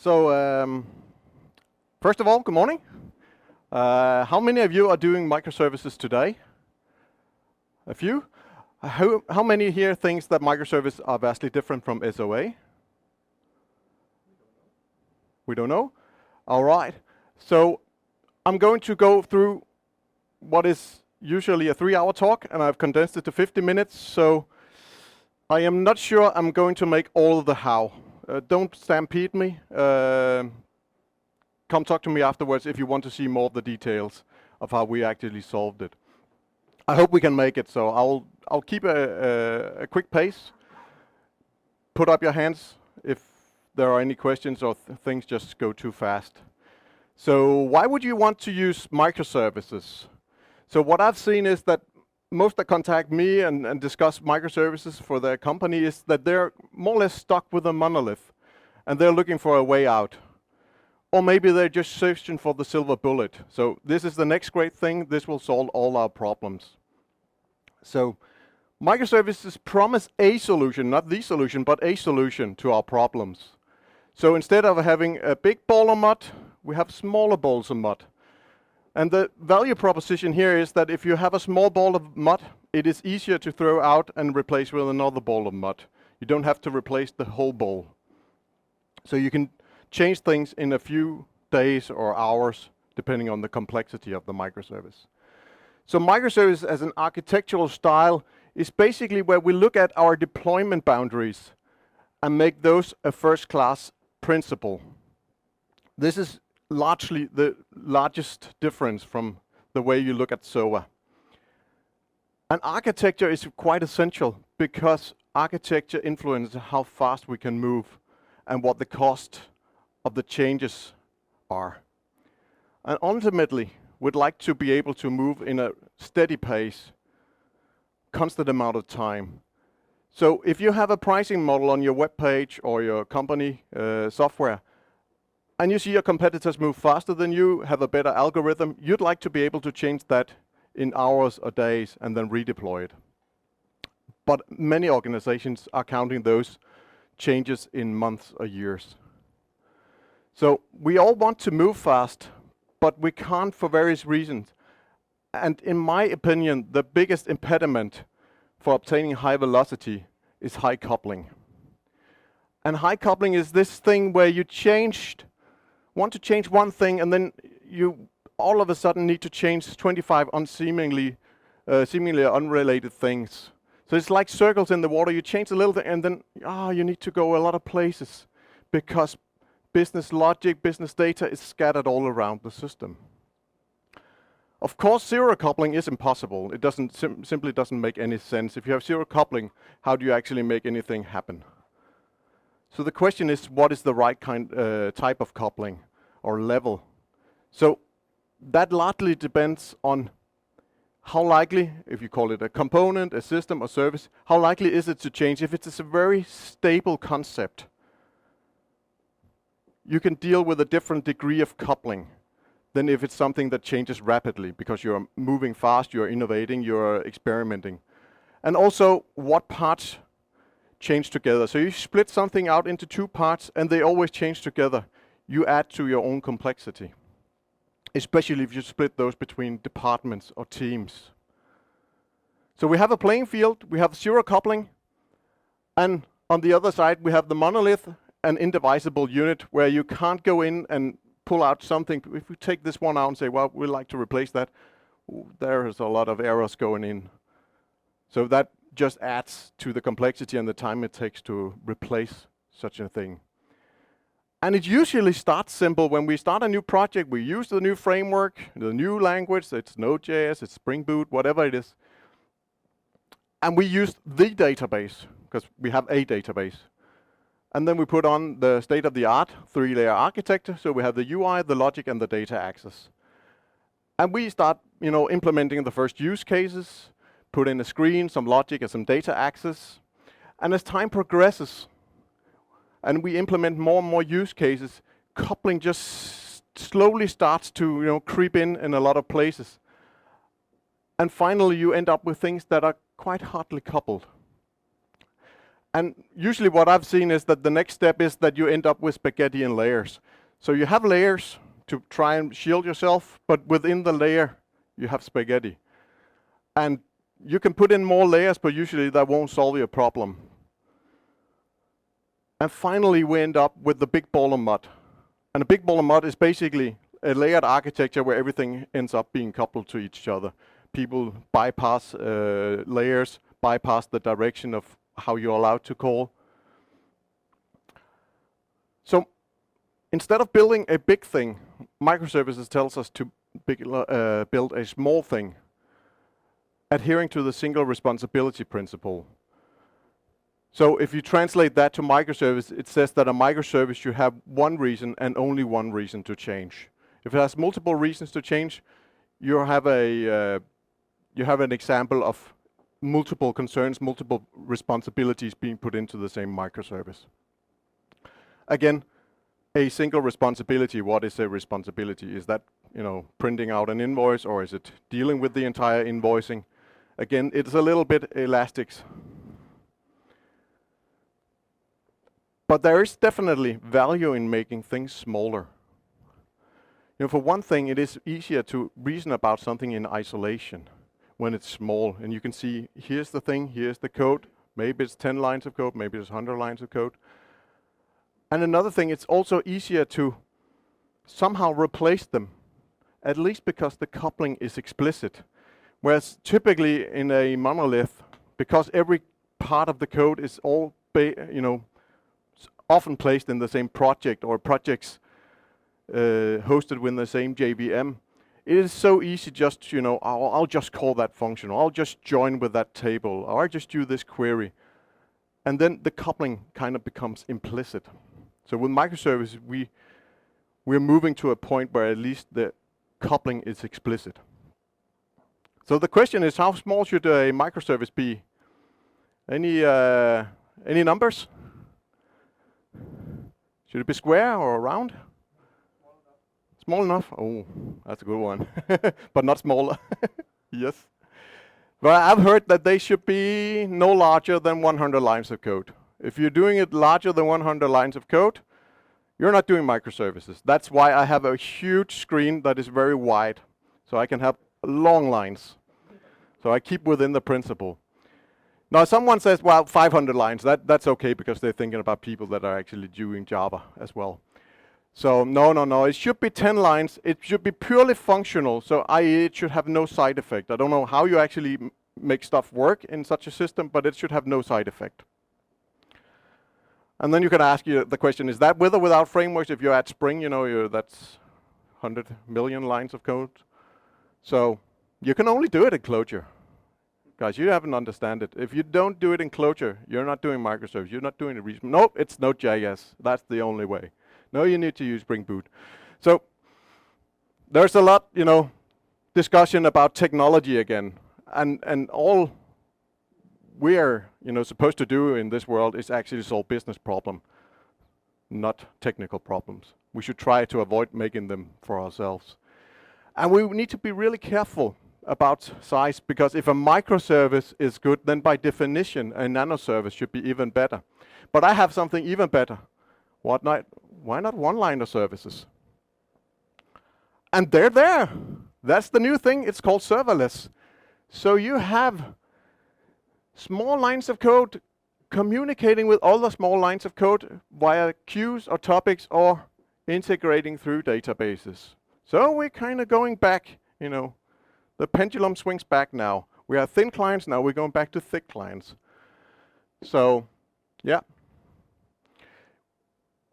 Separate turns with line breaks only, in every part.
First of all, good morning. How many of you are doing microservices today? A few? How many here thinks that microservices are vastly different from SOA? We don't know? All right. So I'm going to go through what is usually a 3-hour talk, and I've condensed it to 50 minutes, so I am not sure I'm going to make all of the how. Don't stampede me. Come talk to me afterwards if you want to see more of the details of how we actually solved it. I hope we can make it, so I'll keep a quick pace. Put up your hands if there are any questions or things just go too fast. So why would you want to use microservices? So what I've seen is that most that contact me and discuss microservices for their company is that they're more or less stuck with a monolith and they're looking for a way out. Or maybe they're just searching for the silver bullet. So this is the next great thing. This will solve all our problems. So microservices promise a solution, not the solution, but a solution to our problems. So instead of having a big ball of mud, we have smaller balls of mud. And the value proposition here is that if you have a small ball of mud, it is easier to throw out and replace with another ball of mud. You don't have to replace the whole bowl. So you can change things in a few days or hours, depending on the complexity of the microservice. So microservice as an architectural style is basically where we look at our deployment boundaries and make those a first-class principle. This is largely the largest difference from the way you look at SOA. And architecture is quite essential because architecture influences how fast we can move and what the cost of the changes are. And ultimately, we'd like to be able to move in a steady pace, constant amount of time. So if you have a pricing model on your web page or your company software, and you see your competitors move faster than you, have a better algorithm, you'd like to be able to change that in hours or days and then redeploy it. But many organizations are counting those changes in months or years. So we all want to move fast, but we can't for various reasons. And in my opinion, the biggest impediment for obtaining high velocity is high coupling. And high coupling is this thing where you want to change one thing and then you all of a sudden need to change 25 seemingly unrelated things. So it's like circles in the water. You change a little thing and then you need to go a lot of places because business logic, business data is scattered all around the system. Of course, zero coupling is impossible. It simply doesn't make any sense. If you have zero coupling, how do you actually make anything happen? So the question is, what is the right type of coupling or level? So that largely depends on how likely, if you call it a component, a system, or service, how likely is it to change? If it's a very stable concept, you can deal with a different degree of coupling than if it's something that changes rapidly because you're moving fast, you're innovating, you're experimenting. And also, what parts change together. So you split something out into two parts and they always change together. You add to your own complexity, especially if you split those between departments or teams. So we have a playing field, we have zero coupling, and on the other side we have the monolith, an indivisible unit where you can't go in and pull out something. If we take this one out and say, well, we'd like to replace that, there is a lot of errors going in. So that just adds to the complexity and the time it takes to replace such a thing. And it usually starts simple. When we start a new project, we use the new framework, the new language, it's Node.js, it's Spring Boot, whatever it is. And we use the database, because we have a database. And then we put on the state-of-the-art 3-layer architecture, so we have the UI, the logic, and the data access. And we start implementing the first use cases, put in a screen, some logic, and some data access. And as time progresses, and we implement more and more use cases, coupling just slowly starts to creep in a lot of places. And finally, you end up with things that are quite hardly coupled. And usually what I've seen is that the next step is that you end up with spaghetti and layers. So you have layers to try and shield yourself, but within the layer, you have spaghetti. And you can put in more layers, but usually that won't solve your problem. And finally, we end up with the big ball of mud. And a big ball of mud is basically a layered architecture where everything ends up being coupled to each other. People bypass layers, bypass the direction of how you're allowed to call. So instead of building a big thing, Microservices tells us to build a small thing, adhering to the single responsibility principle. So if you translate that to microservice, it says that a microservice should have one reason and only one reason to change. If it has multiple reasons to change, you have an example of multiple concerns, multiple responsibilities being put into the same microservice. Again, a single responsibility. What is a responsibility? Is that, printing out an invoice, or is it dealing with the entire invoicing? Again, it's a little bit elastic. But there is definitely value in making things smaller. For one thing, it is easier to reason about something in isolation when it's small. And you can see, here's the thing, here's the code. Maybe it's 10 lines of code, maybe it's 100 lines of code. And another thing, it's also easier to somehow replace them, at least because the coupling is explicit. Whereas typically in a monolith, because every part of the code is all often placed in the same project, or projects hosted with the same JVM, it is so easy just, I'll just call that function, or I'll just join with that table, or I just do this query. And then the coupling kind of becomes implicit. So with microservices, we're moving to a point where at least the coupling is explicit. So the question is, how small should a microservice be? Any numbers? Should it be square or round? Small enough? Oh, that's a good one. But not smaller. Yes. Well, I've heard that they should be no larger than 100 lines of code. If you're doing it larger than 100 lines of code, you're not doing microservices. That's why I have a huge screen that is very wide, so I can have long lines. So I keep within the principle. Now someone says, well, 500 lines, that's okay because they're thinking about people that are actually doing Java as well. So no, it should be 10 lines. It should be purely functional, so i.e. it should have no side effect. I don't know how you actually make stuff work in such a system, but it should have no side effect. And then you can ask the question, is that with or without frameworks? If you add Spring, that's 100 million lines of code. So you can only do it in Clojure. Guys, you haven't understand it. If you don't do it in Clojure, you're not doing microservice. You're not doing it. Nope, it's Node.js. That's the only way. No, you need to use Spring Boot. So there's a lot, discussion about technology again, and all we're, supposed to do in this world is actually solve business problem, not technical problems. We should try to avoid making them for ourselves. And we need to be really careful about size, because if a microservice is good, then by definition a nanoservice should be even better. But I have something even better. Why not one-liner services? And they're there. That's the new thing. It's called serverless. So you have small lines of code communicating with other small lines of code via queues or topics, or integrating through databases. So we're kind of going back, the pendulum swings back now. We have thin clients, now we're going back to thick clients. So, yeah.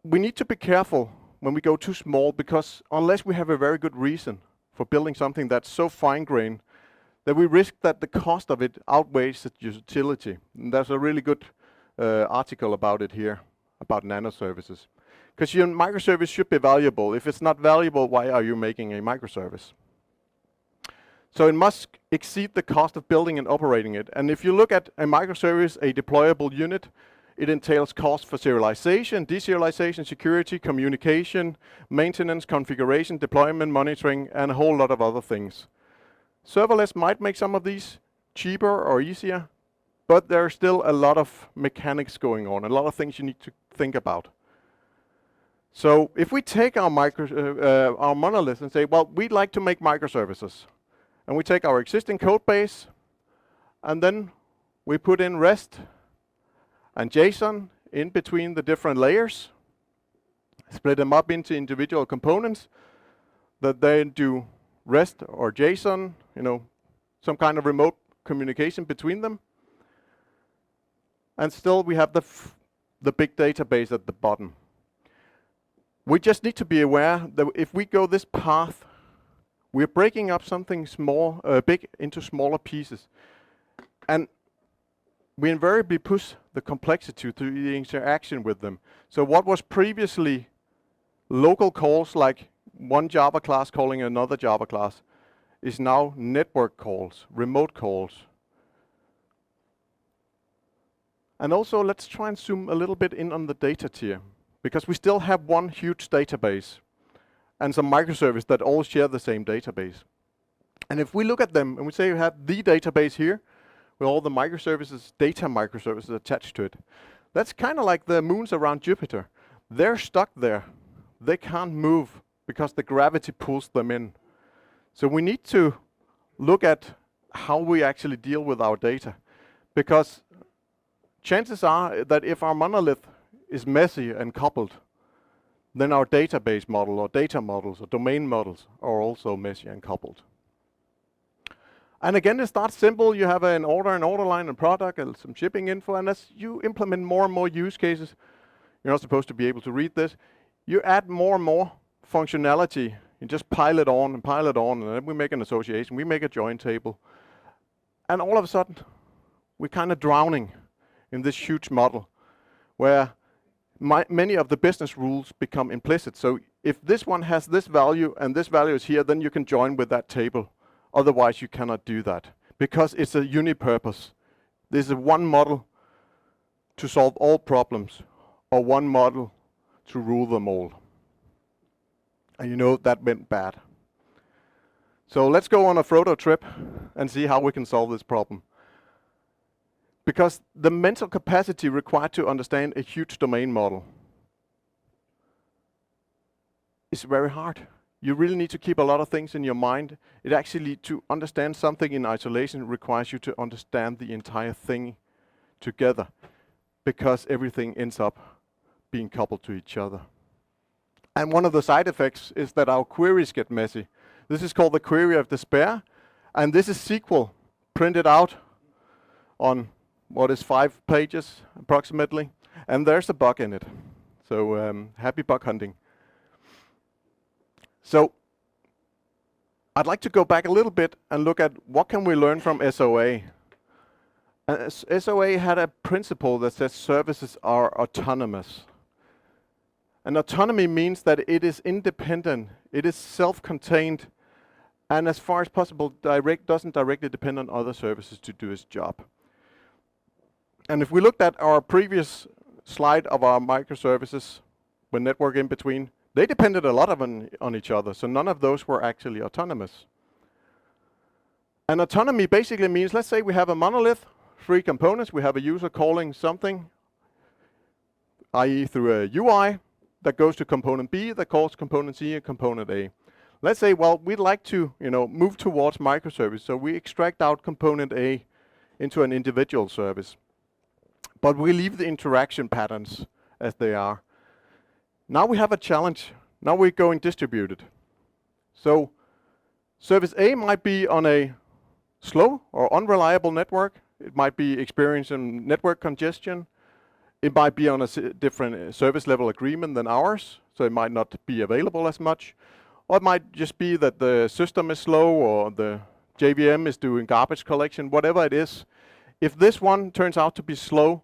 We need to be careful when we go too small, because unless we have a very good reason for building something that's so fine-grained, that we risk that the cost of it outweighs its utility. And there's a really good article about it here, about nanoservices. Because your microservice should be valuable. If it's not valuable, why are you making a microservice? So it must exceed the cost of building and operating it. And if you look at a microservice, a deployable unit, it entails cost for serialization, deserialization, security, communication, maintenance, configuration, deployment, monitoring, and a whole lot of other things. Serverless might make some of these cheaper or easier, but there are still a lot of mechanics going on, a lot of things you need to think about. So if we take our monolith and say, well, we'd like to make microservices, and we take our existing code base, and then we put in REST and JSON in between the different layers, split them up into individual components that then do REST or JSON, some kind of remote communication between them. And still we have the big database at the bottom. We just need to be aware that if we go this path, we're breaking up something big into smaller pieces. And we invariably push the complexity to the interaction with them. So what was previously local calls, like one Java class calling another Java class, is now network calls, remote calls. And also, let's try and zoom a little bit in on the data tier, because we still have one huge database and some microservices that all share the same database. And if we look at them and we say you have the database here with all the microservices, data microservices attached to it, that's kind of like the moons around Jupiter. They're stuck there. They can't move because the gravity pulls them in. So we need to look at how we actually deal with our data, because chances are that if our monolith is messy and coupled, then our database model or data models or domain models are also messy and coupled. And again, it starts simple. You have an order line, and product, and some shipping info, and as you implement more and more use cases, you're not supposed to be able to read this, you add more and more functionality. You just pile it on, and then we make an association, we make a join table. And all of a sudden, we're kind of drowning in this huge model where many of the business rules become implicit. So if this one has this value and this value is here, then you can join with that table. Otherwise, you cannot do that because it's a unipurpose. There's one model to solve all problems, or one model to rule them all. And that went bad. So let's go on a Frodo trip and see how we can solve this problem. Because the mental capacity required to understand a huge domain model is very hard. You really need to keep a lot of things in your mind. It actually, to understand something in isolation, requires you to understand the entire thing together, because everything ends up being coupled to each other. And one of the side effects is that our queries get messy. This is called the query of despair, and this is SQL printed out on what is 5 pages approximately, and there's a bug in it. So happy bug hunting. So I'd like to go back a little bit and look at what can we learn from SOA. SOA had a principle that says services are autonomous. And autonomy means that it is independent, it is self-contained, and as far as possible doesn't directly depend on other services to do its job. And if we looked at our previous slide of our microservices with network in between, they depended a lot on each other, so none of those were actually autonomous. And autonomy basically means, let's say we have a monolith, 3 components, we have a user calling something, i.e. through a UI, that goes to component B, that calls component C and component A. Let's say, well, we'd like to move towards microservice, so we extract out component A into an individual service. But we leave the interaction patterns as they are. Now we have a challenge. Now we're going distributed. So service A might be on a slow or unreliable network. It might be experiencing network congestion. It might be on a different service level agreement than ours, so it might not be available as much. Or it might just be that the system is slow, or the JVM is doing garbage collection, whatever it is. If this one turns out to be slow,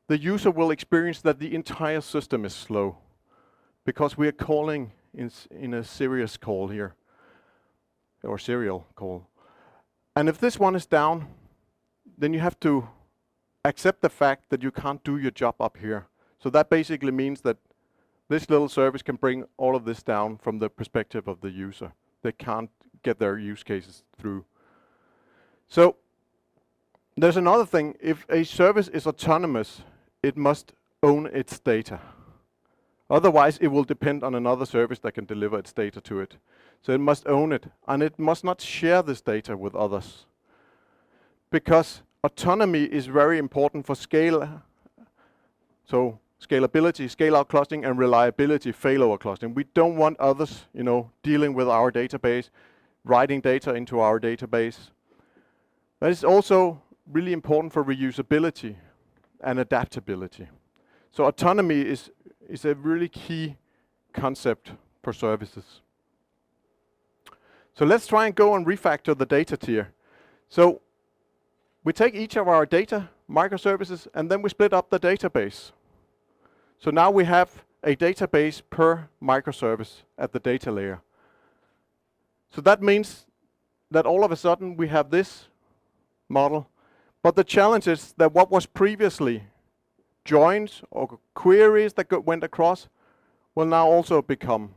the user will experience that the entire system is slow, because we are calling in a serious call here, or serial call. And if this one is down, then you have to accept the fact that you can't do your job up here. So that basically means that this little service can bring all of this down from the perspective of the user. They can't get their use cases through. So There's another thing. If a service is autonomous, it must own its data. Otherwise, it will depend on another service that can deliver its data to it. So it must own it, and it must not share this data with others. Because autonomy is very important for scale. So scalability, scale-out clustering, and reliability, failover clustering. We don't want others, dealing with our database, writing data into our database. That is also really important for reusability and adaptability. So autonomy is a really key concept for services. So let's try and go and refactor the data tier. So we take each of our data microservices and then we split up the database. So now we have a database per microservice at the data layer. So that means that all of a sudden we have this model. But the challenge is that what was previously joins or queries that went across will now also become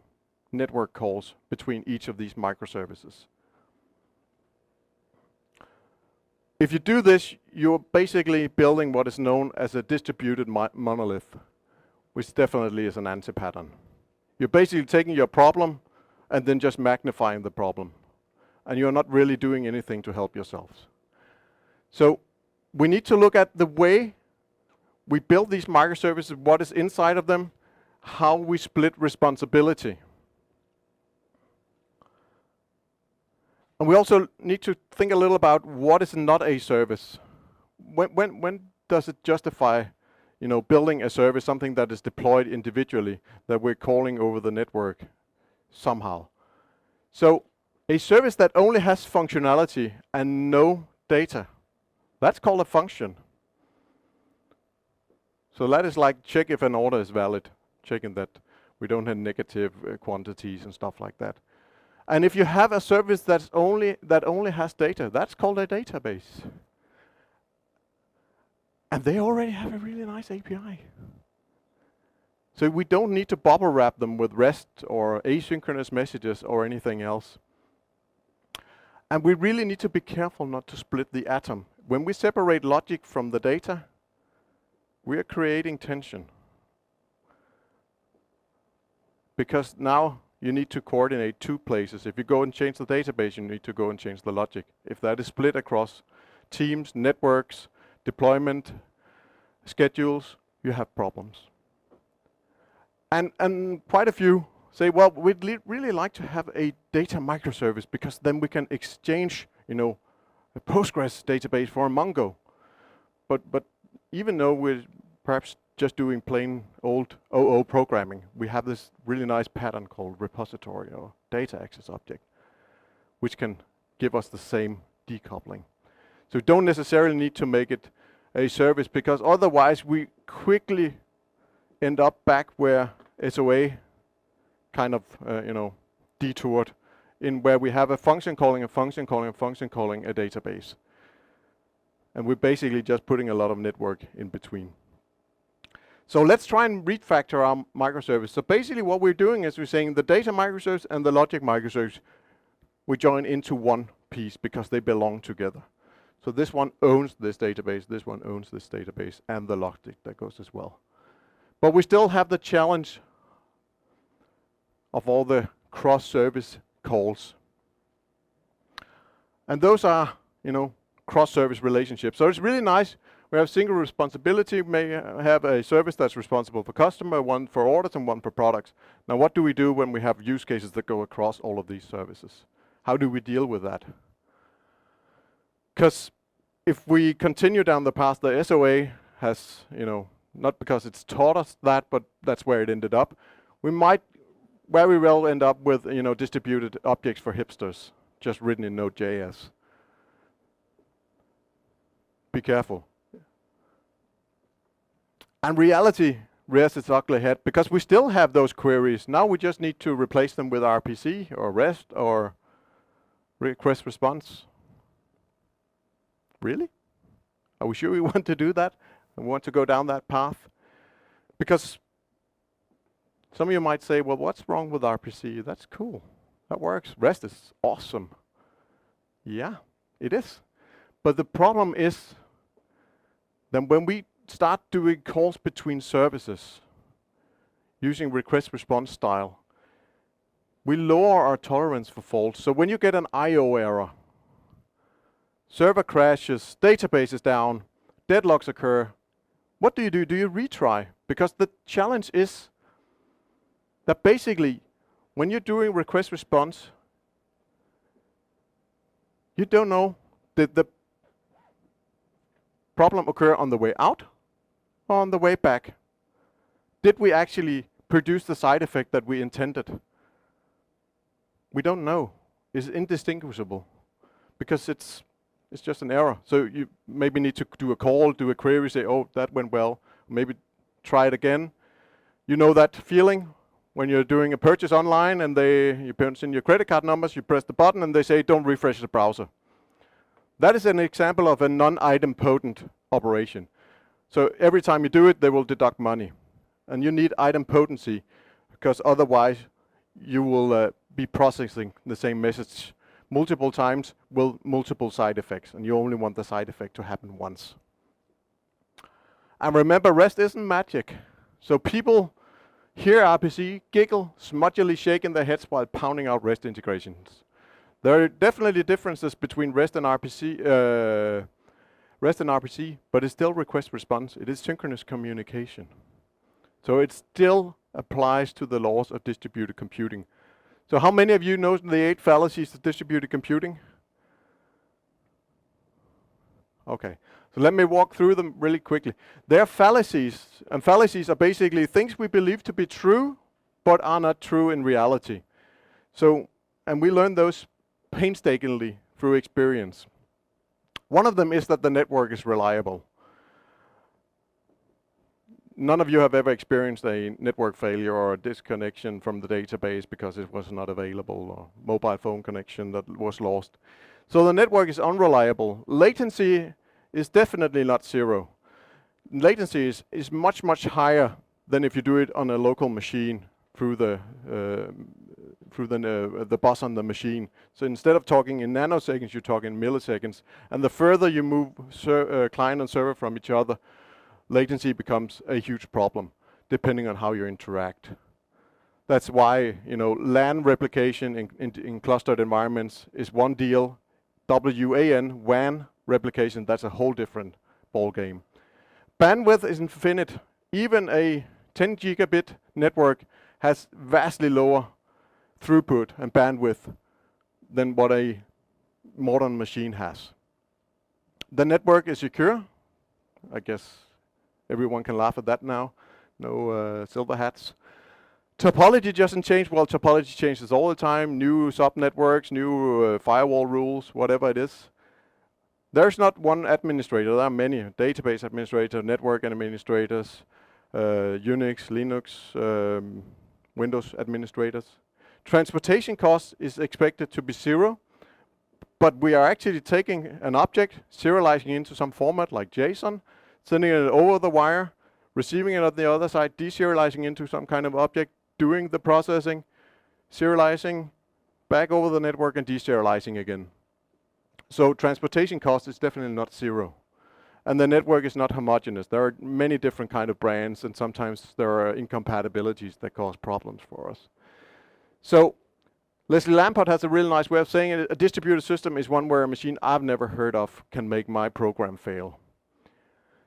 network calls between each of these microservices. If you do this, you're basically building what is known as a distributed monolith, which definitely is an anti-pattern. You're basically taking your problem and then just magnifying the problem. And you're not really doing anything to help yourselves. So we need to look at the way we build these microservices, what is inside of them, how we split responsibility. And we also need to think a little about what is not a service. When does it justify, building a service, something that is deployed individually, that we're calling over the network somehow? So a service that only has functionality and no data, that's called a function. So that is like check if an order is valid, checking that we don't have negative quantities and stuff like that. And if you have a service that only has data, that's called a database. And they already have a really nice API. So we don't need to bubble wrap them with REST or asynchronous messages or anything else. And we really need to be careful not to split the atom. When we separate logic from the data, we are creating tension. Because now you need to coordinate two places. If you go and change the database, you need to go and change the logic. If that is split across teams, networks, deployment, schedules, you have problems. And quite a few say, well, we'd really like to have a data microservice because then we can exchange, a Postgres database for a Mongo. But even though we're perhaps just doing plain old OO programming, we have this really nice pattern called repository or data access object, which can give us the same decoupling. So we don't necessarily need to make it a service, because otherwise we quickly end up back where SOA kind of, detoured, in where we have a function calling a function calling a function calling a database. And we're basically just putting a lot of network in between. So let's try and refactor our microservice. So basically what we're doing is we're saying the data microservice and the logic microservice, we join into one piece because they belong together. So this one owns this database, this one owns this database, and the logic that goes as well. But we still have the challenge of all the cross-service calls. And those are, cross-service relationships. So it's really nice. We have single responsibility. We may have a service that's responsible for customer, one for orders, and one for products. Now, what do we do when we have use cases that go across all of these services? How do we deal with that? Because if we continue down the path, the SOA has, not because it's taught us that, but that's where it ended up. We might very well end up with, distributed objects for hipsters, just written in Node.js. Be careful. And reality rears its ugly head, because we still have those queries. Now we just need to replace them with RPC or REST or request response. Really? Are we sure we want to do that? And we want to go down that path? Because some of you might say, well, what's wrong with RPC? That's cool. That works. REST is awesome. Yeah, it is. But the problem is then when we start doing calls between services using request response style, we lower our tolerance for faults. So when you get an I/O error, server crashes, database is down, deadlocks occur, what do? Do you retry? Because the challenge is that basically, when you're doing request response, you don't know, did the problem occur on the way out or on the way back? Did we actually produce the side effect that we intended? We don't know. It's indistinguishable because it's just an error. So you maybe need to do a call, do a query, say, oh, that went well. Maybe try it again. You know that feeling when you're doing a purchase online and you punch in your credit card numbers, you press the button and they say, don't refresh the browser. That is an example of a non-item potent operation. So every time you do it, they will deduct money. And you need item potency because otherwise you will be processing the same message multiple times with multiple side effects, and you only want the side effect to happen once. And remember, REST isn't magic. So people hear RPC, giggle, smudgily shaking their heads while pounding out REST integrations. There are definitely differences between REST and RPC, but it's still request response. It is synchronous communication. So it still applies to the laws of distributed computing. So how many of you know the 8 fallacies of distributed computing? Okay, so let me walk through them really quickly. They're fallacies, and fallacies are basically things we believe to be true, but are not true in reality. So, and we learn those painstakingly through experience. One of them is that the network is reliable. None of you have ever experienced a network failure or a disconnection from the database because it was not available, or mobile phone connection that was lost. So the network is unreliable. Latency is definitely not zero. Latency is much, much higher than if you do it on a local machine through the bus on the machine. So instead of talking in nanoseconds, you talk in milliseconds. And the further you move client and server from each other, latency becomes a huge problem, depending on how you interact. That's why, LAN replication in clustered environments is one deal. WAN replication, that's a whole different ball game. Bandwidth is infinite. Even a 10 gigabit network has vastly lower throughput and bandwidth than what a modern machine has. The network is secure. I guess everyone can laugh at that now. No silver hats. Topology doesn't change. Well, topology changes all the time. New subnetworks, new firewall rules, whatever it is. There's not one administrator. There are many. Database administrator, network administrators, Unix, Linux, Windows administrators. Transportation cost is expected to be 0, but we are actually taking an object, serializing into some format like JSON, sending it over the wire, receiving it on the other side, deserializing into some kind of object, doing the processing, serializing, back over the network and deserializing again. So transportation cost is definitely not 0. And the network is not homogeneous. There are many different kind of brands, and sometimes there are incompatibilities that cause problems for us. So Leslie Lamport has a really nice way of saying it. A distributed system is one where a machine I've never heard of can make my program fail.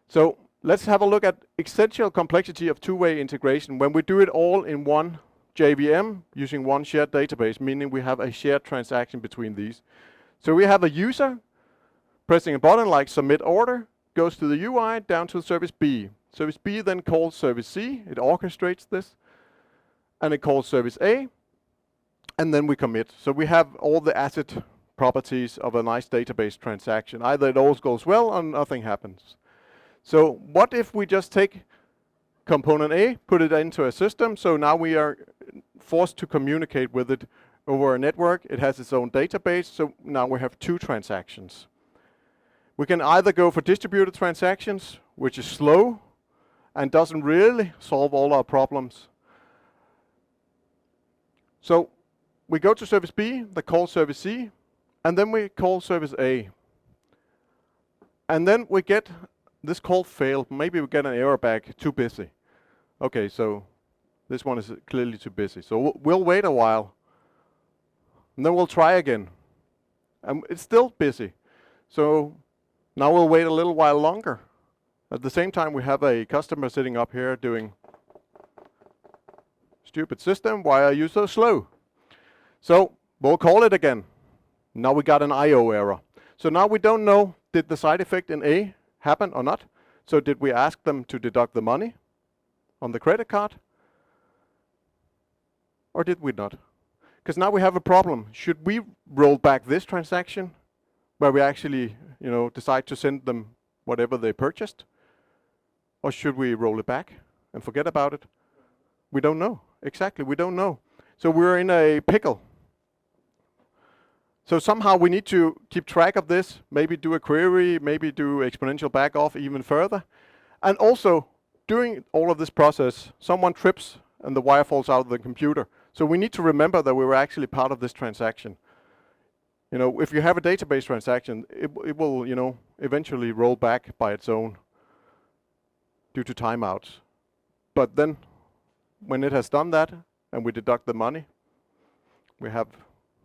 So let's have a look at essential complexity of two-way integration when we do it all in one JVM using one shared database, meaning we have a shared transaction between these. So we have a user pressing a button like submit order, goes to the UI down to service B. Service B then calls service C, it orchestrates this, and it calls service A, and then we commit. So we have all the asset properties of a nice database transaction. Either it all goes well or nothing happens. So what if we just take component A, put it into a system, so now we are forced to communicate with it over a network. It has its own database, so now we have 2 transactions. We can either go for distributed transactions, which is slow and doesn't really solve all our problems. So we go to service B, that calls service C, and then we call service A. And then we get this call failed. Maybe we get an error back, too busy. Okay, so this one is clearly too busy. So we'll wait a while, and then we'll try again. And it's still busy. So now we'll wait a little while longer. At the same time, we have a customer sitting up here doing, stupid system, why are you so slow? So we'll call it again. Now we got an IO error. So now we don't know, did the side effect in A happen or not? So did we ask them to deduct the money on the credit card? Or did we not? Because now we have a problem. Should we roll back this transaction where we actually, decide to send them whatever they purchased? Or should we roll it back and forget about it? We don't know. Exactly, we don't know. So we're in a pickle. So somehow we need to keep track of this, maybe do a query, maybe do exponential back off even further. And also, during all of this process, someone trips and the wire falls out of the computer. So we need to remember that we were actually part of this transaction. If you have a database transaction, it will, eventually roll back by its own due to timeouts. But then, when it has done that, and we deduct the money, we have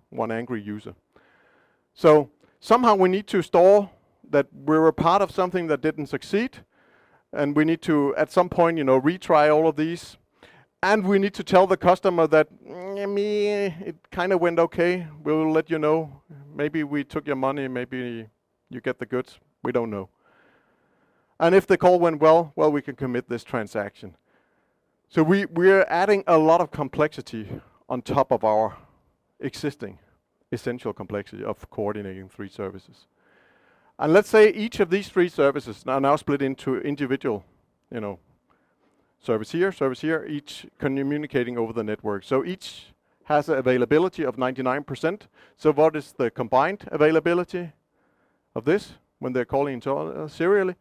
one angry user. So somehow we need to store that we're a part of something that didn't succeed, and we need to, at some point, retry all of these. And we need to tell the customer that, it kind of went okay. We'll let you know. Maybe we took your money, maybe you get the goods. We don't know. And if the call went well, we can commit this transaction. So we're adding a lot of complexity on top of our existing essential complexity of coordinating 3 services. And let's say each of these 3 services are now split into individual, service here, each communicating over the network. So each has an availability of 99%. So what is the combined availability of this when they're calling serially?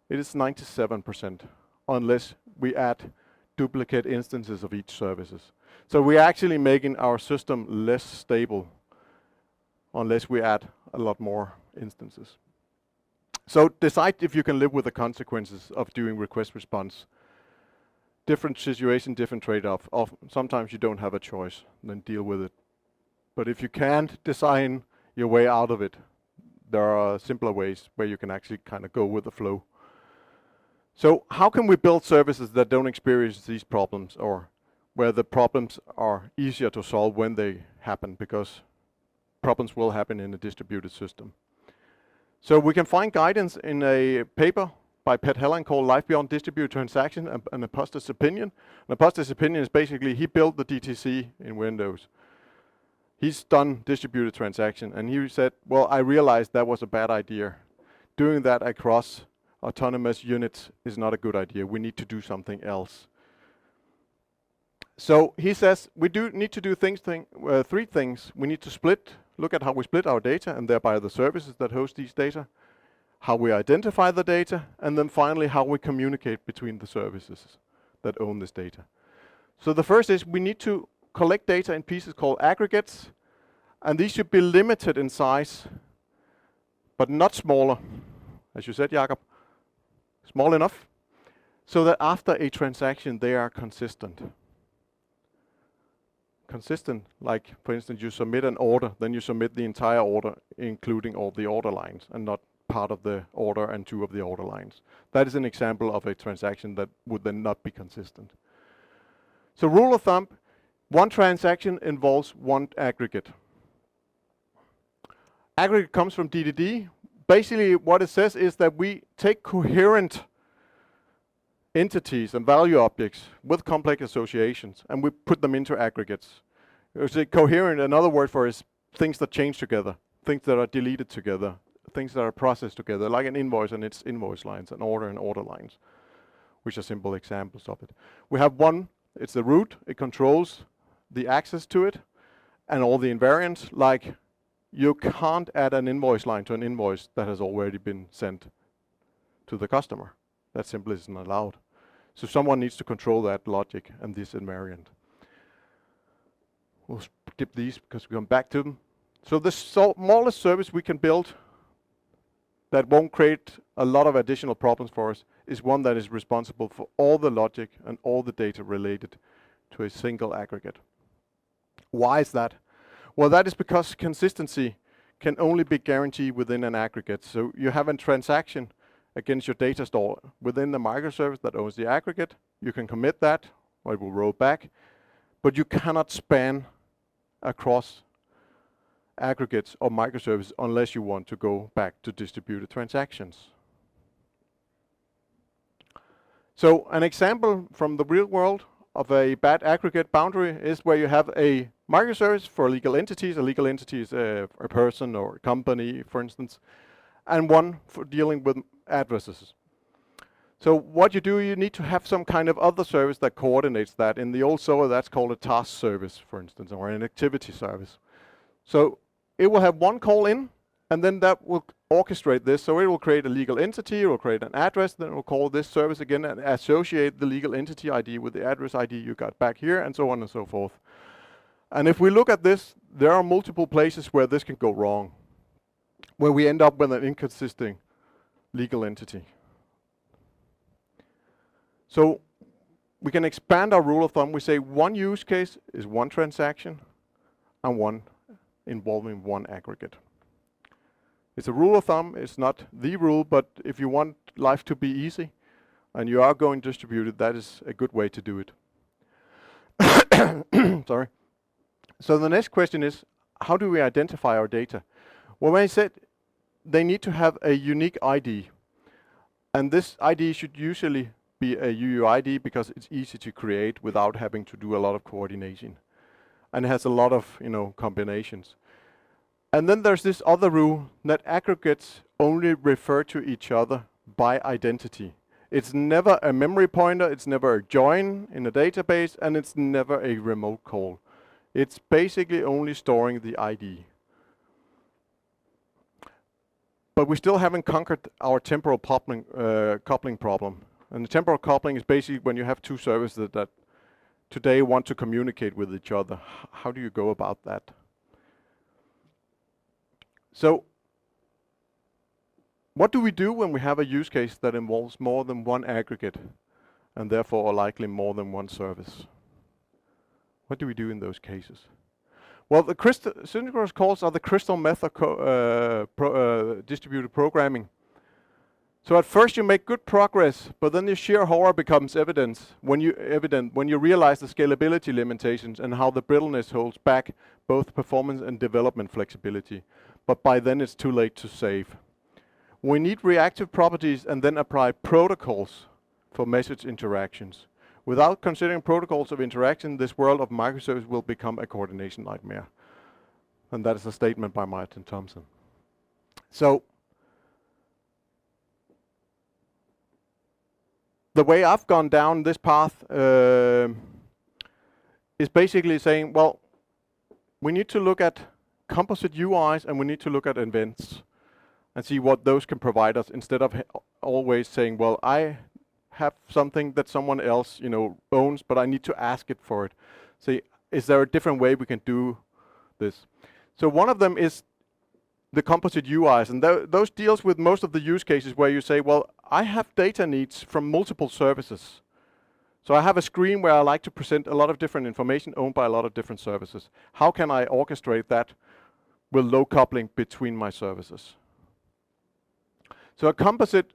It is 97%, unless we add duplicate instances of each services. So we're actually making our system less stable unless we add a lot more instances. So decide if you can live with the consequences of doing request response. Different situation, different trade-off. Sometimes you don't have a choice, then deal with it. But if you can't design your way out of it, there are simpler ways where you can actually kind of go with the flow. So how can we build services that don't experience these problems, or where the problems are easier to solve when they happen, because problems will happen in a distributed system. So we can find guidance in a paper by Pat Helland called Life Beyond Distributed Transaction and Apostas' Opinion. And Apostas' Opinion is basically, he built the DTC in Windows. He's done distributed transaction, and he said, well, I realized that was a bad idea. Doing that across autonomous units is not a good idea. We need to do something else. So he says we do need to do 3 things. We need to look at how we split our data, and thereby the services that host these data, how we identify the data, and then finally how we communicate between the services that own this data. So the first is we need to collect data in pieces called aggregates, and these should be limited in size, but not smaller, as you said, Jakob, small enough, so that after a transaction they are consistent. Consistent, like for instance you submit an order, then you submit the entire order, including all the order lines, and not part of the order and 2 of the order lines. That is an example of a transaction that would then not be consistent. So rule of thumb, 1 transaction involves 1 aggregate. Aggregate comes from DDD. Basically what it says is that we take coherent entities and value objects with complex associations, and we put them into aggregates. Coherent, another word for is things that change together, things that are deleted together, things that are processed together, like an invoice and its invoice lines, an order and order lines, which are simple examples of it. We have 1, it's the root, it controls the access to it, and all the invariants, like you can't add an invoice line to an invoice that has already been sent to the customer. That simply isn't allowed. So someone needs to control that logic and this invariant. We'll skip these because we come back to them. So the smallest service we can build that won't create a lot of additional problems for us is one that is responsible for all the logic and all the data related to a single aggregate. Why is that? Well, that is because consistency can only be guaranteed within an aggregate. So you have a transaction against your data store within the microservice that owns the aggregate. You can commit that, or it will roll back, but you cannot span across aggregates or microservices unless you want to go back to distributed transactions. So an example from the real world of a bad aggregate boundary is where you have a microservice for legal entities. A legal entity is a person or a company, for instance, and one for dealing with addresses. So what you do, you need to have some kind of other service that coordinates that. In the old SOA, that's called a task service, for instance, or an activity service. So it will have one call in, and then that will orchestrate this. So it will create a legal entity, it will create an address, then it will call this service again and associate the legal entity ID with the address ID you got back here, and so on and so forth. And if we look at this, there are multiple places where this can go wrong, where we end up with an inconsistent legal entity. So we can expand our rule of thumb. We say one use case is one transaction and one involving one aggregate. It's a rule of thumb. It's not the rule, but if you want life to be easy and you are going distributed, that is a good way to do it. Sorry. So the next question is, how do we identify our data? Well, when I said they need to have a unique ID, and this ID should usually be a UUID because it's easy to create without having to do a lot of coordination, and it has a lot of combinations. And then there's this other rule that aggregates only refer to each other by identity. It's never a memory pointer, it's never a join in a database, and it's never a remote call. It's basically only storing the ID. But we still haven't conquered our temporal coupling problem. And the temporal coupling is basically when you have two services that today want to communicate with each other. How do you go about that? So what do we do when we have a use case that involves more than one aggregate and therefore likely more than one service? What do we do in those cases? Well, the synchronous calls are the crystal meth of distributed programming. So at first you make good progress, but then the sheer horror becomes evident when you realize the scalability limitations and how the brittleness holds back both performance and development flexibility. But by then it's too late to save. We need reactive properties and then apply protocols for message interactions. Without considering protocols of interaction, this world of microservices will become a coordination nightmare. And that is a statement by Martin Thompson. So the way I've gone down this path is basically saying, well, we need to look at composite UIs and we need to look at events and see what those can provide us instead of always saying, well, I have something that someone else owns, but I need to ask it for it. See, is there a different way we can do this? So one of them is the composite UIs, and those deals with most of the use cases where you say, well, I have data needs from multiple services. So I have a screen where I like to present a lot of different information owned by a lot of different services. How can I orchestrate that with low coupling between my services? So a composite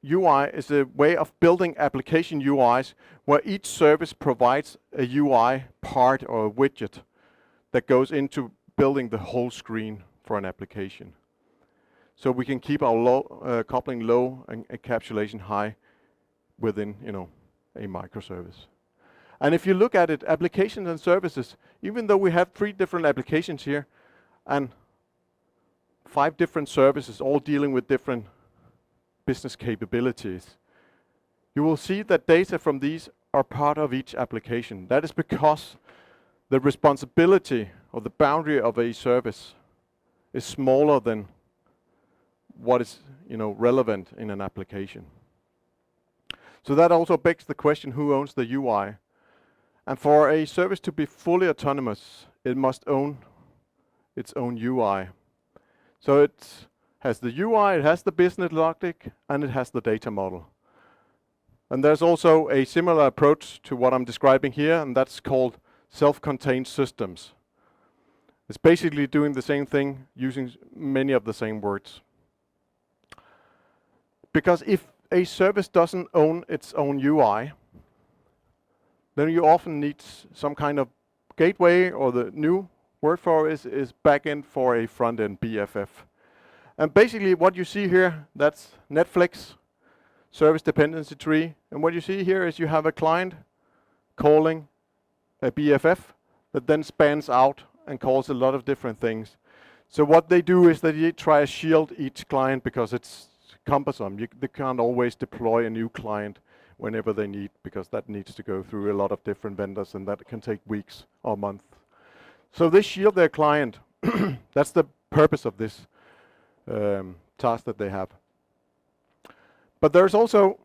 UI is a way of building application UIs where each service provides a UI part or a widget that goes into building the whole screen for an application. So we can keep our coupling low and encapsulation high within a microservice. And if you look at it, applications and services, even though we have 3 different applications here and 5 different services all dealing with different business capabilities, you will see that data from these are part of each application. That is because the responsibility or the boundary of a service is smaller than what is relevant in an application. So that also begs the question, who owns the UI? And for a service to be fully autonomous, it must own its own UI. So it has the UI, it has the business logic, and it has the data model. And there's also a similar approach to what I'm describing here, and that's called self-contained systems. It's basically doing the same thing using many of the same words. Because if a service doesn't own its own UI, then you often need some kind of gateway, or the new word for it is backend for a front-end BFF. And basically what you see here, that's Netflix, service dependency tree. And what you see here is you have a client calling a BFF that then spans out and calls a lot of different things. So what they do is that they try to shield each client because it's cumbersome. They can't always deploy a new client whenever they need, because that needs to go through a lot of different vendors, and that can take weeks or months. So they shield their client. That's the purpose of this task that they have. But there's also,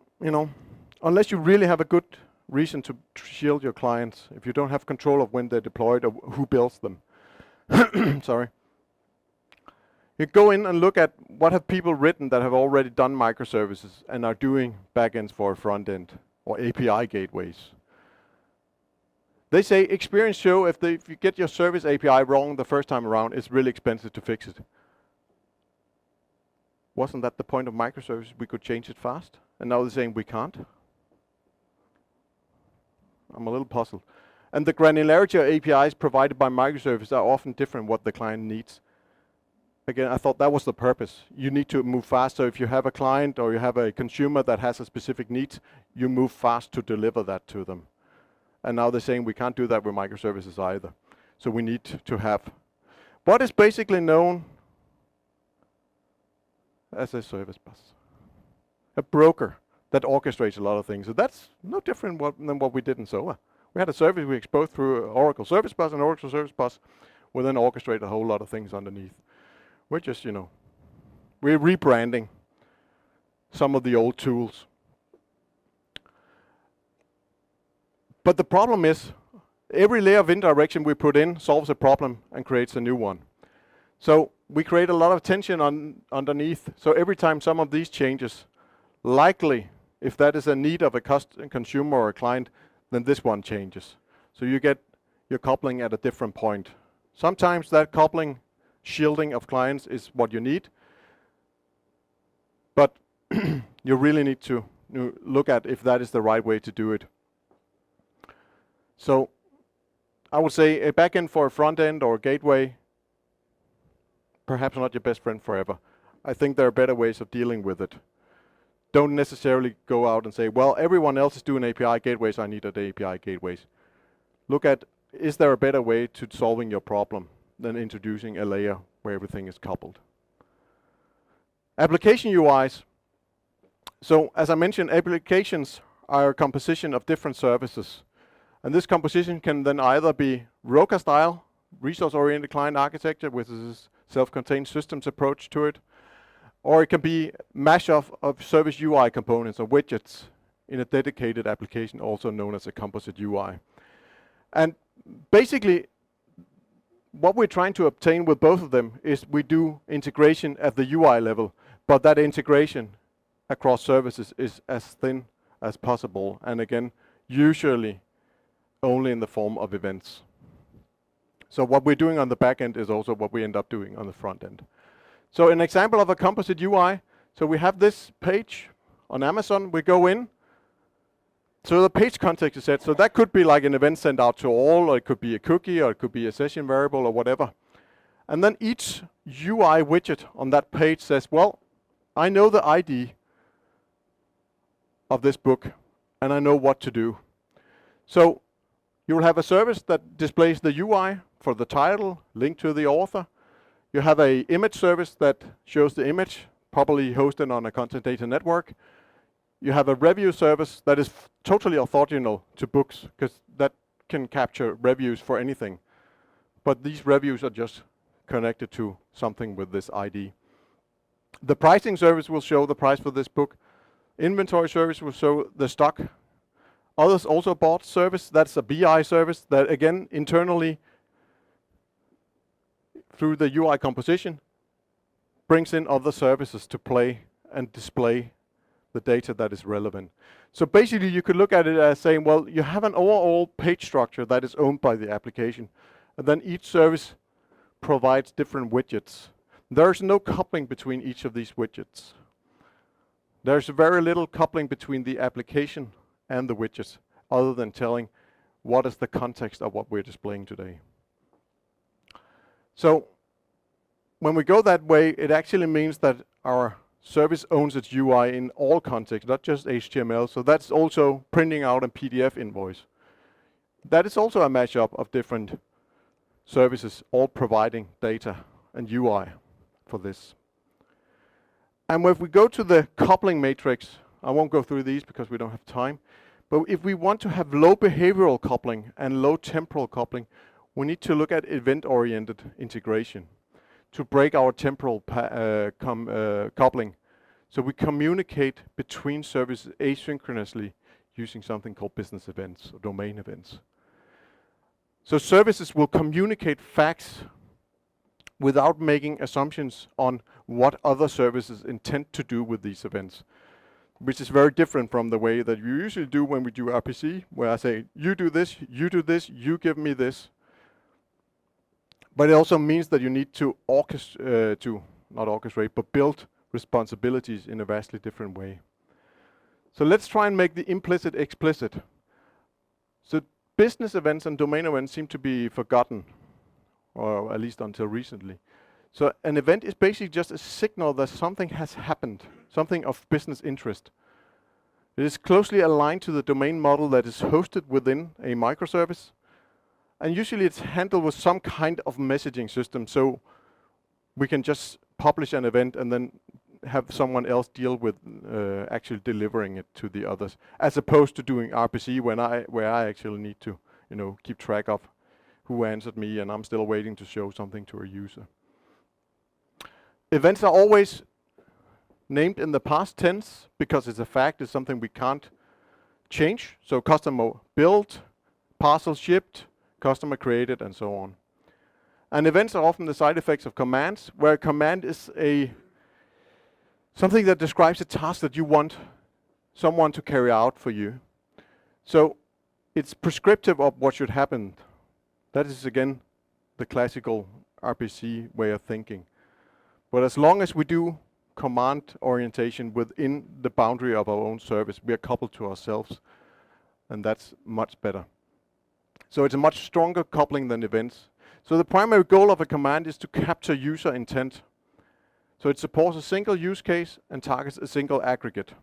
unless you really have a good reason to shield your clients, if you don't have control of when they're deployed or who builds them, sorry, you go in and look at what have people written that have already done microservices and are doing backends for a front end or API gateways. They say experience show if you get your service API wrong the first time around, it's really expensive to fix it. Wasn't that the point of microservices? We could change it fast, and now they're saying we can't. I'm a little puzzled. And the granularity of APIs provided by microservices are often different what the client needs. Again, I thought that was the purpose. You need to move fast, so if you have a client or you have a consumer that has a specific need, you move fast to deliver that to them. And now they're saying we can't do that with microservices either. So we need to have what is basically known as a service bus. A broker that orchestrates a lot of things. So that's no different than what we did in SOA. We had a service we exposed through Oracle Service Bus, and Oracle Service Bus will then orchestrate a whole lot of things underneath. We're just, we're rebranding some of the old tools. But the problem is, every layer of indirection we put in solves a problem and creates a new one. So we create a lot of tension underneath. So every time some of these changes, likely, if that is a need of a consumer or a client, then this one changes. So you get your coupling at a different point. Sometimes that coupling shielding of clients is what you need, but you really need to look at if that is the right way to do it. So I would say a backend for a front end or a gateway, perhaps not your best friend forever. I think there are better ways of dealing with it. Don't necessarily go out and say, well, everyone else is doing API gateways, I need an API gateways. Look at, is there a better way to solving your problem than introducing a layer where everything is coupled? Application UIs. So as I mentioned, applications are a composition of different services. And this composition can then either be ROCA style, resource-oriented client architecture, with this self-contained systems approach to it, or it can be mashup of service UI components or widgets in a dedicated application, also known as a composite UI. And basically, what we're trying to obtain with both of them is we do integration at the UI level, but that integration across services is as thin as possible, and again, usually only in the form of events. So what we're doing on the back end is also what we end up doing on the front end. So an example of a composite UI, so we have this page on Amazon, we go in, so the page context is set, so that could be like an event sent out to all, or it could be a cookie, or it could be a session variable, or whatever. And then each UI widget on that page says, well, I know the ID of this book, and I know what to do. So you will have a service that displays the UI for the title, link to the author. You have an image service that shows the image, probably hosted on a content data network. You have a review service that is totally orthogonal to books, because that can capture reviews for anything. But these reviews are just connected to something with this ID. The pricing service will show the price for this book. Inventory service will show the stock. Others also bought service, that's a BI service that again internally through the UI composition brings in other services to play and display the data that is relevant. So basically you could look at it as saying, well, you have an overall page structure that is owned by the application, and then each service provides different widgets. There's no coupling between each of these widgets. There's very little coupling between the application and the widgets, other than telling what is the context of what we're displaying today. So when we go that way, it actually means that our service owns its UI in all contexts, not just HTML. So that's also printing out a PDF invoice. That is also a mashup of different services, all providing data and UI for this. And if we go to the coupling matrix, I won't go through these because we don't have time, but if we want to have low behavioral coupling and low temporal coupling, we need to look at event-oriented integration to break our temporal coupling. So we communicate between services asynchronously using something called business events or domain events. So services will communicate facts without making assumptions on what other services intend to do with these events, which is very different from the way that you usually do when we do RPC, where I say, you do this, you give me this. But it also means that you need to build responsibilities in a vastly different way. So let's try and make the implicit explicit. So business events and domain events seem to be forgotten, or at least until recently. So an event is basically just a signal that something has happened, something of business interest. It is closely aligned to the domain model that is hosted within a microservice. And usually it's handled with some kind of messaging system, so we can just publish an event and then have someone else deal with actually delivering it to the others, as opposed to doing RPC where I actually need to, keep track of who answered me, and I'm still waiting to show something to a user. Events are always named in the past tense because it's a fact, it's something we can't change. So customer built, parcel shipped, customer created, and so on. And events are often the side effects of commands, where a command is something that describes a task that you want someone to carry out for you. So it's prescriptive of what should happen. That is, again, the classical RPC way of thinking. But as long as we do command orientation within the boundary of our own service, we are coupled to ourselves, and that's much better. So it's a much stronger coupling than events. So the primary goal of a command is to capture user intent. So it supports a single use case and targets a single aggregate.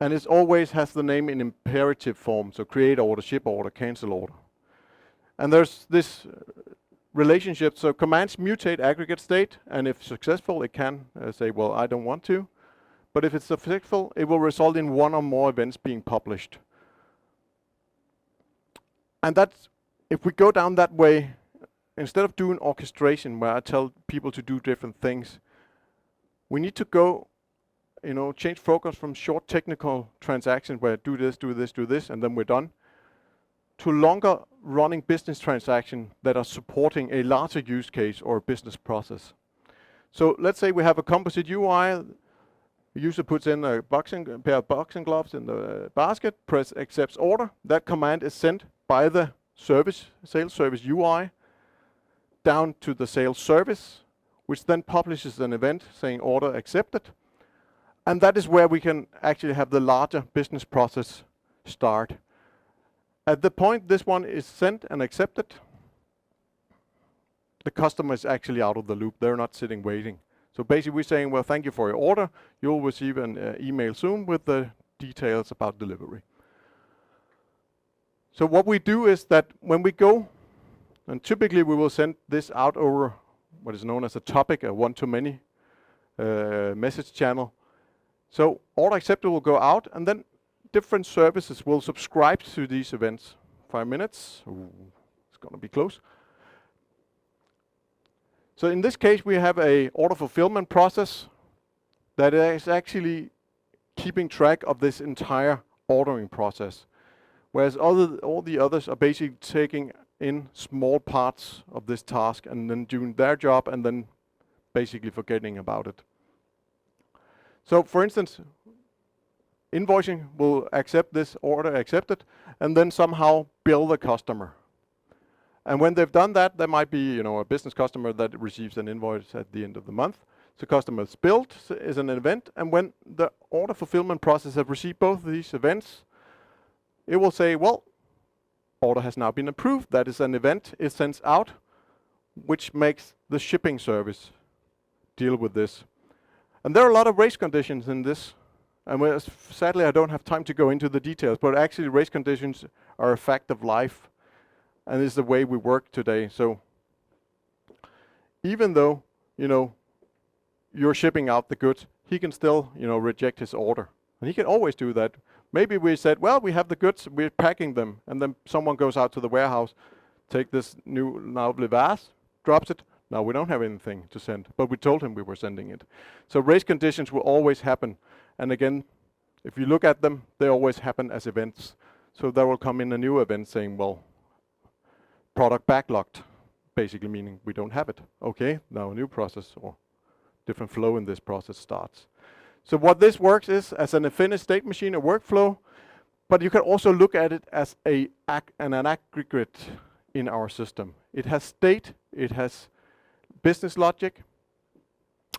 And it always has the name in imperative form, so create order, ship order, cancel order. And there's this relationship, so commands mutate aggregate state, and if successful, it can say, well, I don't want to. But if it's successful, it will result in one or more events being published. And that's, if we go down that way, instead of doing orchestration where I tell people to do different things, we need to go, change focus from short technical transactions where do this, and then we're done, to longer running business transactions that are supporting a larger use case or a business process. So let's say we have a composite UI. The user puts in a pair of boxing gloves in the basket, press accepts order. That command is sent by the sales service UI down to the sales service, which then publishes an event saying order accepted. And that is where we can actually have the larger business process start. At the point this one is sent and accepted, the customer is actually out of the loop. They're not sitting waiting. So basically we're saying, well, thank you for your order. You'll receive an email soon with the details about delivery. So what we do is that when we go, and typically we will send this out over what is known as a topic, a one-to-many message channel. So order accepted will go out, and then different services will subscribe to these events. 5 minutes. Ooh, it's going to be close. So in this case, we have a order fulfillment process that is actually keeping track of this entire ordering process, whereas all the others are basically taking in small parts of this task and then doing their job and then basically forgetting about it. So for instance, invoicing will accept this order, accept it, and then somehow bill the customer. And when they've done that, there might be, you know, a business customer that receives an invoice at the end of the month. So customer is billed is an event, and when the order fulfillment process have received both of these events, it will say, well, order has now been approved. That is an event. It sends out, which makes the shipping service deal with this. And there are a lot of race conditions in this. And sadly, I don't have time to go into the details, but actually race conditions are a fact of life. And it's the way we work today. So even though, you know, you're shipping out the goods, he can still, you know, reject his order. And he can always do that. Maybe we said, well, we have the goods, we're packing them, and then someone goes out to the warehouse, take this new lovely vase, drops it. Now we don't have anything to send, but we told him we were sending it. So race conditions will always happen. And again, if you look at them, they always happen as events. So there will come in a new event saying, well, product backlogged, basically meaning we don't have it. Okay, now a new process or different flow in this process starts. So what this works is as an finished state machine, a workflow, but you can also look at it as an aggregate in our system. It has state, it has business logic,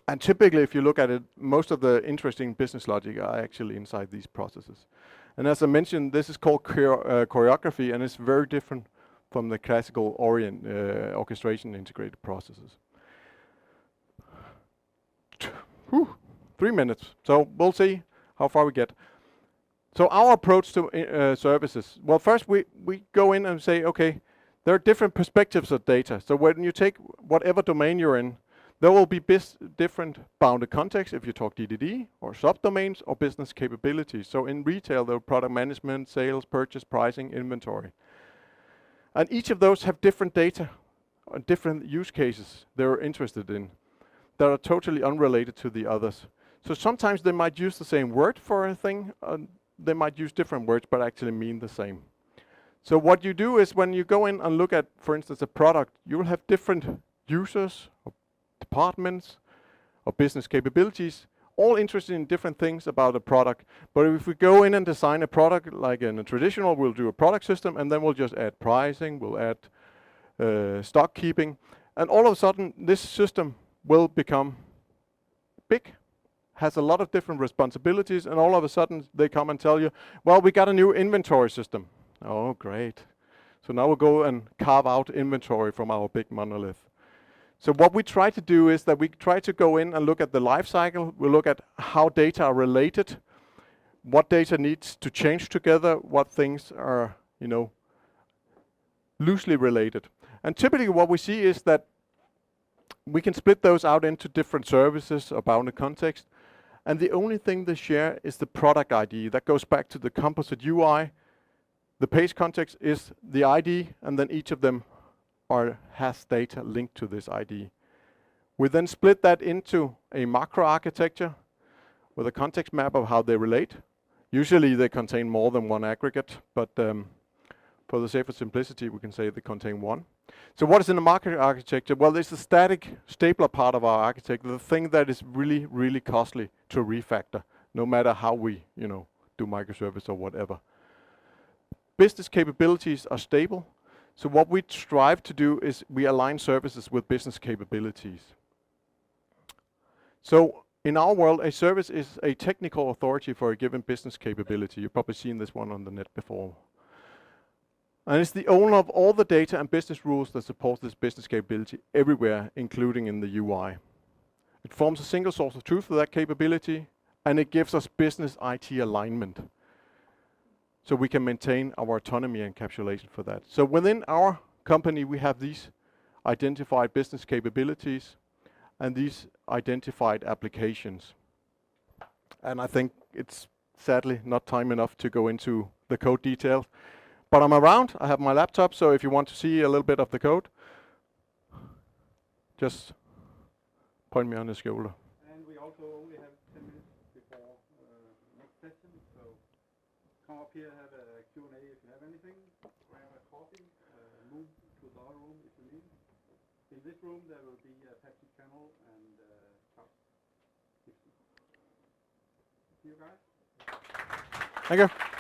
and typically if you look at it, most of the interesting business logic are actually inside these processes. And as I mentioned, this is called choreography, and it's very different from the classical orchestration integrated processes. 3 minutes, so we'll see how far we get. So our approach to services, well, first we go in and say, okay, there are different perspectives of data. So when you take whatever domain you're in, there will be different bounded contexts if you talk DDD or subdomains or business capabilities. So in retail, there are product management, sales, purchase, pricing, inventory. And each of those have different data and different use cases they're interested in that are totally unrelated to the others. So sometimes they might use the same word for a thing, they might use different words but actually mean the same. So what you do is when you go in and look at, for instance, a product, you will have different users or departments or business capabilities, all interested in different things about a product. But if we go in and design a product like in a traditional, we'll do a product system and then we'll just add pricing, we'll add stock keeping, and all of a sudden this system will become big, has a lot of different responsibilities, and all of a sudden they come and tell you, well, we got a new inventory system. Oh, great. So now we'll go and carve out inventory from our big monolith. So what we try to do is that we try to go in and look at the life cycle. We look at how data are related, what data needs to change together, what things are, you know, loosely related. And typically what we see is that we can split those out into different services or bounded context. And the only thing they share is the product ID. That goes back to the Composite UI. The page context is the ID, and then each of them has data linked to this ID. We then split that into a macro architecture with a context map of how they relate. Usually they contain more than one aggregate, but for the sake of simplicity, we can say they contain one. So what is in the macro architecture? Well, it's the static stapler part of our architecture, the thing that is really, really costly to refactor, no matter how we, you know, do microservice or whatever. Business capabilities are stable. So what we strive to do is we align services with business capabilities. So in our world, a service is a technical authority for a given business capability. You've probably seen this one on the net before. And it's the owner of all the data and business rules that support this business capability everywhere, including in the UI. It forms a single source of truth for that capability, and it gives us business IT alignment. So we can maintain our autonomy encapsulation for that. So within our company, we have these identified business capabilities and these identified applications. And I think it's sadly not time enough to go into the code details. But I'm around, I have my laptop, so if you want to see a little bit of the code, just point me on the shoulder.
And we also only have 10 minutes before next session, so come up here, have a Q&A if you have anything, grab a coffee, move to the other room if you need. In this room there will be Patrick Channel and Tom Gibson. See you guys.
Thank you.